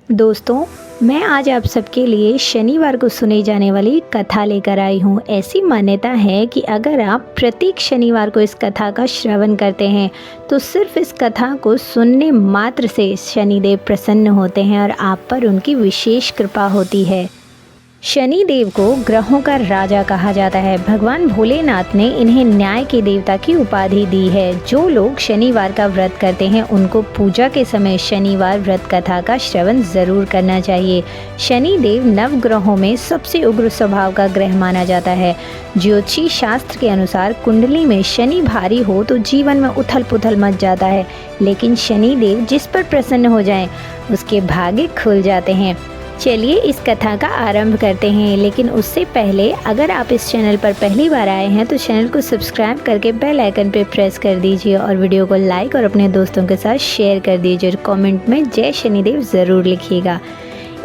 दोस्तों, मैं आज आप सबके लिए शनिवार को सुनी जाने वाली कथा लेकर आई हूँ। ऐसी मान्यता है कि अगर आप प्रत्येक शनिवार को इस कथा का श्रवण करते हैं तो सिर्फ इस कथा को सुनने मात्र से शनिदेव प्रसन्न होते हैं और आप पर उनकी विशेष कृपा होती है। शनिदेव को ग्रहों का राजा कहा जाता है। भगवान भोलेनाथ ने इन्हें न्याय के देवता की उपाधि दी है। जो लोग शनिवार का व्रत करते हैं उनको पूजा के समय शनिवार व्रत कथा का श्रवण जरूर करना चाहिए। शनिदेव नव ग्रहों में सबसे उग्र स्वभाव का ग्रह माना जाता है। ज्योतिषी शास्त्र के अनुसार कुंडली में शनि भारी हो तो जीवन में उथल पुथल मच जाता है, लेकिन शनिदेव जिस पर प्रसन्न हो जाएं उसके भाग्य खुल जाते हैं। चलिए इस कथा का आरंभ करते हैं, लेकिन उससे पहले अगर आप इस चैनल पर पहली बार आए हैं तो चैनल को सब्सक्राइब करके बेल आइकन पर प्रेस कर दीजिए और वीडियो को लाइक और अपने दोस्तों के साथ शेयर कर दीजिए और कमेंट में जय शनिदेव ज़रूर लिखिएगा।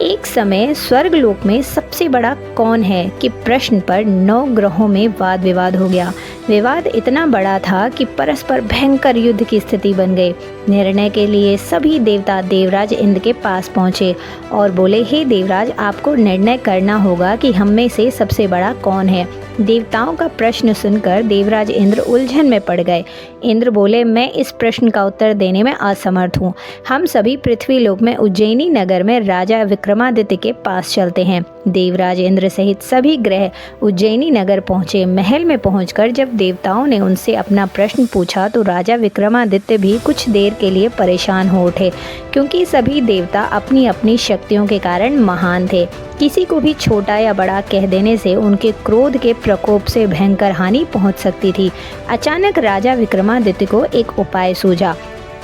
एक समय स्वर्गलोक में सबसे बड़ा कौन है कि प्रश्न पर 9 ग्रहों में वाद विवाद हो गया। विवाद इतना बड़ा था कि परस्पर भयंकर युद्ध की स्थिति बन गई। निर्णय के लिए सभी देवता देवराज इंद्र के पास पहुँचे और बोले, हे देवराज, आपको निर्णय करना होगा कि हम में से सबसे बड़ा कौन है। देवताओं का प्रश्न सुनकर देवराज इंद्र उलझन में पड़ गए। इंद्र बोले, मैं इस प्रश्न का उत्तर देने में असमर्थ हूँ। हम सभी पृथ्वी लोक में उज्जैनी नगर में राजा विक्रमादित्य के पास चलते हैं। देवराज इंद्र सहित सभी ग्रह उज्जैनी नगर पहुँचे। महल में पहुँचकर जब देवताओं ने उनसे अपना प्रश्न पूछा तो राजा विक्रमादित्य भी कुछ देर के लिए परेशान हो उठे, क्योंकि सभी देवता अपनी अपनी शक्तियों के कारण महान थे। किसी को भी छोटा या बड़ा कह देने से उनके क्रोध के प्रकोप से भयंकर हानि पहुंच सकती थी। अचानक राजा विक्रमादित्य को एक उपाय सूझा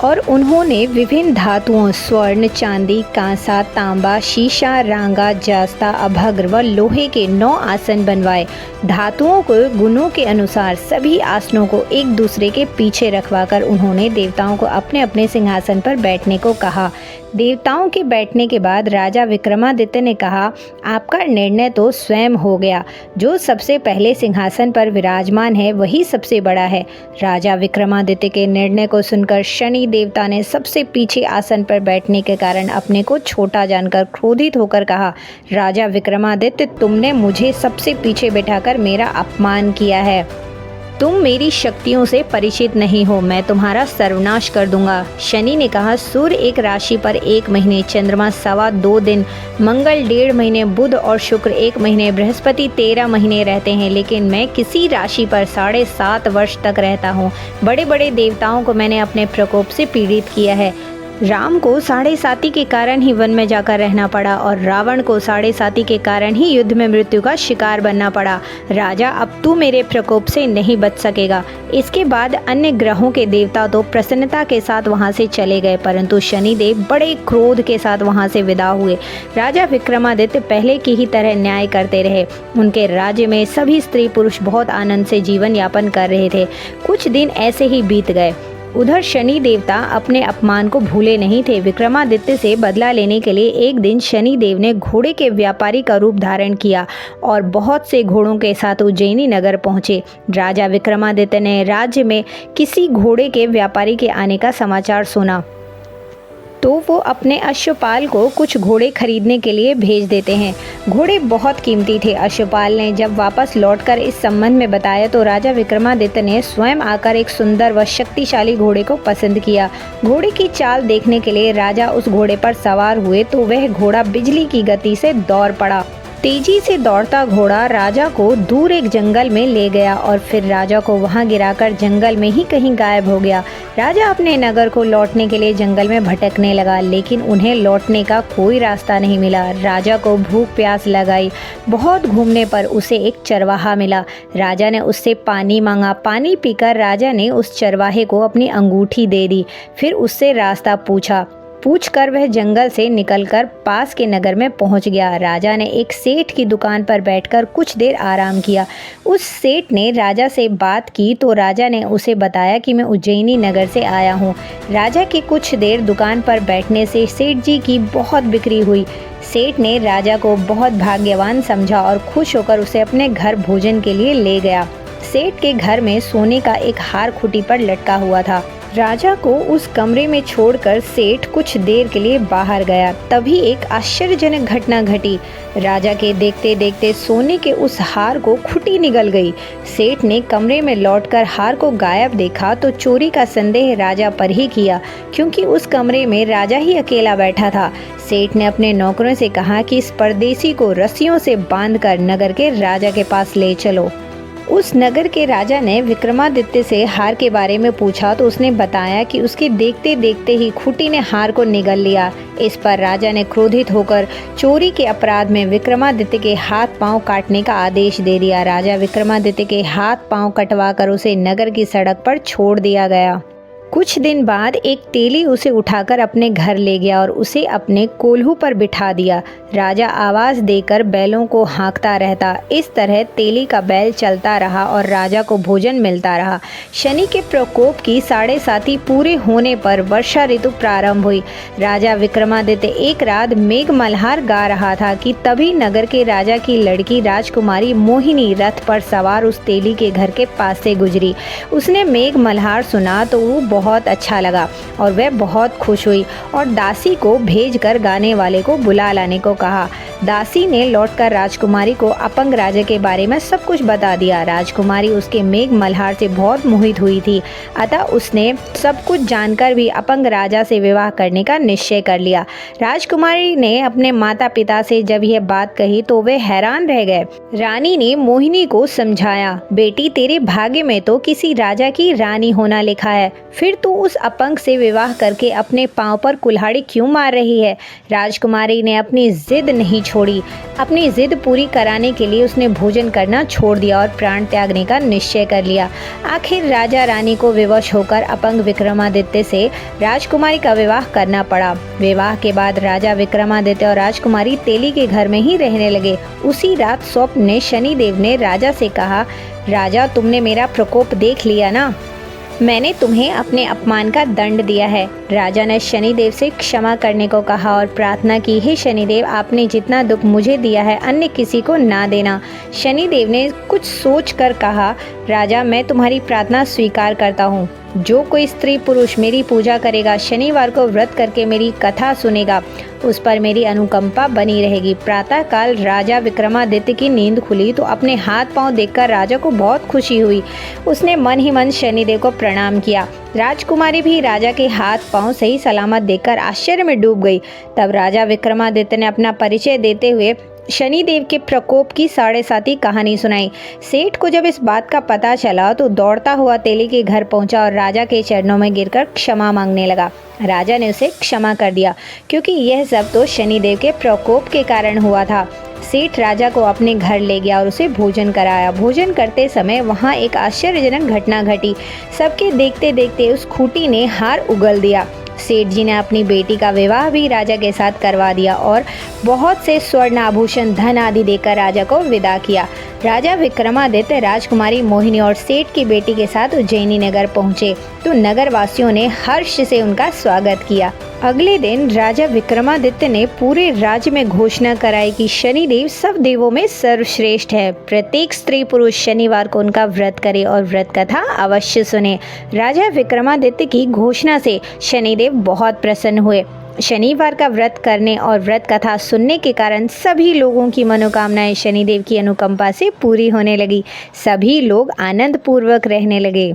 और उन्होंने विभिन्न धातुओं स्वर्ण, चांदी, कांसा, तांबा, शीशा, रांगा, जास्ता, अभ्रक व लोहे के 9 आसन बनवाए। धातुओं को गुणों के अनुसार सभी आसनों को एक दूसरे के पीछे रखवाकर उन्होंने देवताओं को अपने अपने सिंहासन पर बैठने को कहा। देवताओं के बैठने के बाद राजा विक्रमादित्य ने कहा, आपका निर्णय तो स्वयं हो गया। जो सबसे पहले सिंहासन पर विराजमान है वही सबसे बड़ा है। राजा विक्रमादित्य के निर्णय को सुनकर शनि देवता ने सबसे पीछे आसन पर बैठने के कारण अपने को छोटा जानकर क्रोधित होकर कहा, राजा विक्रमादित्य, तुमने मुझे सबसे पीछे बैठाकर मेरा अपमान किया है। तुम मेरी शक्तियों से परिचित नहीं हो, मैं तुम्हारा सर्वनाश कर दूंगा। शनि ने कहा, सूर्य एक राशि पर 1 महीने, चंद्रमा 2.25 दिन, मंगल 1.5 महीने, बुध और शुक्र 1 महीने, बृहस्पति 13 महीने रहते हैं, लेकिन मैं किसी राशि पर 7.5 वर्ष तक रहता हूँ। बड़े बड़े देवताओं को मैंने अपने प्रकोप से पीड़ित किया है। राम को 7.5 के कारण ही वन में जाकर रहना पड़ा और रावण को 7.5 के कारण ही युद्ध में मृत्यु का शिकार बनना पड़ा। राजा, अब तू मेरे प्रकोप से नहीं बच सकेगा। इसके बाद अन्य ग्रहों के देवता तो प्रसन्नता के साथ वहां से चले गए, परंतु शनिदेव बड़े क्रोध के साथ वहां से विदा हुए। राजा विक्रमादित्य पहले की ही तरह न्याय करते रहे। उनके राज्य में सभी स्त्री पुरुष बहुत आनंद से जीवन यापन कर रहे थे। कुछ दिन ऐसे ही बीत गए। उधर शनि देवता अपने अपमान को भूले नहीं थे। विक्रमादित्य से बदला लेने के लिए एक दिन शनि देव ने घोड़े के व्यापारी का रूप धारण किया और बहुत से घोड़ों के साथ उज्जैनी नगर पहुंचे। राजा विक्रमादित्य ने राज्य में किसी घोड़े के व्यापारी के आने का समाचार सुना तो वो अपने अश्वपाल को कुछ घोड़े खरीदने के लिए भेज देते हैं। घोड़े बहुत कीमती थे। अश्वपाल ने जब वापस लौटकर इस संबंध में बताया तो राजा विक्रमादित्य ने स्वयं आकर एक सुंदर व शक्तिशाली घोड़े को पसंद किया। घोड़े की चाल देखने के लिए राजा उस घोड़े पर सवार हुए तो वह घोड़ा बिजली की गति से दौड़ पड़ा। तेजी से दौड़ता घोड़ा राजा को दूर एक जंगल में ले गया और फिर राजा को वहां गिराकर जंगल में ही कहीं गायब हो गया। राजा अपने नगर को लौटने के लिए जंगल में भटकने लगा, लेकिन उन्हें लौटने का कोई रास्ता नहीं मिला। राजा को भूख प्यास लगाई। बहुत घूमने पर उसे एक चरवाहा मिला। राजा ने उससे पानी मांगा। पानी पीकर राजा ने उस चरवाहे को अपनी अंगूठी दे दी। फिर उससे रास्ता पूछकर वह जंगल से निकलकर पास के नगर में पहुंच गया। राजा ने एक सेठ की दुकान पर बैठकर कुछ देर आराम किया। उस सेठ ने राजा से बात की तो राजा ने उसे बताया कि मैं उज्जैनी नगर से आया हूं। राजा की कुछ देर दुकान पर बैठने से सेठ जी की बहुत बिक्री हुई। सेठ ने राजा को बहुत भाग्यवान समझा और खुश होकर उसे अपने घर भोजन के लिए ले गया। सेठ के घर में सोने का एक हार खूंटी पर लटका हुआ था। राजा को उस कमरे में छोड़कर सेठ कुछ देर के लिए बाहर गया। तभी एक आश्चर्यजनक घटना घटी। राजा के देखते देखते सोने के उस हार को खूंटी निगल गई। सेठ ने कमरे में लौटकर हार को गायब देखा तो चोरी का संदेह राजा पर ही किया, क्योंकि उस कमरे में राजा ही अकेला बैठा था। सेठ ने अपने नौकरों से कहा कि इस परदेसी को रस्सियों से बांधकर नगर के राजा के पास ले चलो। उस नगर के राजा ने विक्रमादित्य से हार के बारे में पूछा तो उसने बताया कि उसके देखते देखते ही खूंटी ने हार को निगल लिया। इस पर राजा ने क्रोधित होकर चोरी के अपराध में विक्रमादित्य के हाथ पांव काटने का आदेश दे दिया। राजा विक्रमादित्य के हाथ पांव कटवाकर उसे नगर की सड़क पर छोड़ दिया गया। कुछ दिन बाद एक तेली उसे उठाकर अपने घर ले गया और उसे अपने कोल्हू पर बिठा दिया। राजा आवाज़ देकर बैलों को हाँकता रहता। इस तरह तेली का बैल चलता रहा और राजा को भोजन मिलता रहा। शनि के प्रकोप की 7.5 पूरे होने पर वर्षा ऋतु प्रारंभ हुई। राजा विक्रमादित्य एक रात मेघ मल्हार गा रहा था कि तभी नगर के राजा की लड़की राजकुमारी मोहिनी रथ पर सवार उस तेली के घर के पास से गुजरी। उसने मेघ मल्हार सुना तो वो बहुत अच्छा लगा और वह बहुत खुश हुई और दासी को भेजकर गाने वाले को बुला लाने को कहा। दासी ने लौटकर राजकुमारी को अपंग राजा के बारे में सब कुछ बता दिया। राजकुमारी उसके मेघ मल्हार से बहुत मोहित हुई थी, अतः उसने सब कुछ जानकर भी अपंग राजा से विवाह करने का निश्चय कर लिया। राजकुमारी ने अपने माता पिता से जब यह बात कही तो वे हैरान रह गए। रानी ने मोहिनी को समझाया, बेटी तेरे भाग्य में तो किसी राजा की रानी होना लिखा है, फिर तू उस अपंग से विवाह करके अपने पांव पर कुल्हाड़ी क्यों मार रही है। राजकुमारी ने अपनी जिद नहीं छोड़ी। अपनी जिद पूरी कराने के लिए उसने भोजन करना छोड़ दिया और प्राण त्यागने का निश्चय कर लिया। आखिर राजा रानी को विवश होकर अपंग विक्रमादित्य से राजकुमारी का विवाह करना पड़ा। विवाह के बाद राजा विक्रमादित्य और राजकुमारी तेली के घर में ही रहने लगे। उसी रात स्वप्न में शनिदेव ने राजा से कहा, राजा तुमने मेरा प्रकोप देख लिया ना, मैंने तुम्हें अपने अपमान का दंड दिया है। राजा ने शनिदेव से क्षमा करने को कहा और प्रार्थना की, हे शनिदेव आपने जितना दुख मुझे दिया है अन्य किसी को ना देना। शनिदेव ने कुछ सोच कर कहा, राजा मैं तुम्हारी प्रार्थना स्वीकार करता हूँ। जो कोई स्त्री पुरुष मेरी पूजा करेगा, शनिवार को व्रत करके मेरी कथा सुनेगा, उस पर मेरी अनुकंपा बनी रहेगी। प्रातःकाल राजा विक्रमादित्य की नींद खुली तो अपने हाथ पांव देखकर राजा को बहुत खुशी हुई। उसने मन ही मन शनिदेव को प्रणाम किया। राजकुमारी भी राजा के हाथ पांव सही सलामत देखकर आश्चर्य में डूब गई। तब राजा विक्रमादित्य ने अपना परिचय देते हुए शनिदेव के प्रकोप की 7.5 कहानी सुनाई। सेठ को जब इस बात का पता चला तो दौड़ता हुआ तेली के घर पहुंचा और राजा के चरणों में गिरकर क्षमा मांगने लगा। राजा ने उसे क्षमा कर दिया, क्योंकि यह सब तो शनिदेव के प्रकोप के कारण हुआ था। सेठ राजा को अपने घर ले गया और उसे भोजन कराया। भोजन करते समय वहाँ एक आश्चर्यजनक घटना घटी। सबके देखते देखते उस खूंटी ने हार उगल दिया। सेठ जी ने अपनी बेटी का विवाह भी राजा के साथ करवा दिया और बहुत से स्वर्ण आभूषण धन आदि देकर राजा को विदा किया। राजा विक्रमादित्य राजकुमारी मोहिनी और सेठ की बेटी के साथ उज्जैनी नगर पहुँचे तो नगर वासियों ने हर्ष से उनका स्वागत किया। अगले दिन राजा विक्रमादित्य ने पूरे राज्य में घोषणा कराई कि शनिदेव सब देवों में सर्वश्रेष्ठ है। प्रत्येक स्त्री पुरुष शनिवार को उनका व्रत करे और व्रत कथा अवश्य सुने। राजा विक्रमादित्य की घोषणा से शनिदेव बहुत प्रसन्न हुए। शनिवार का व्रत करने और व्रत कथा सुनने के कारण सभी लोगों की मनोकामनाएं शनिदेव की अनुकंपा से पूरी होने लगी। सभी लोग आनंद पूर्वक रहने लगे।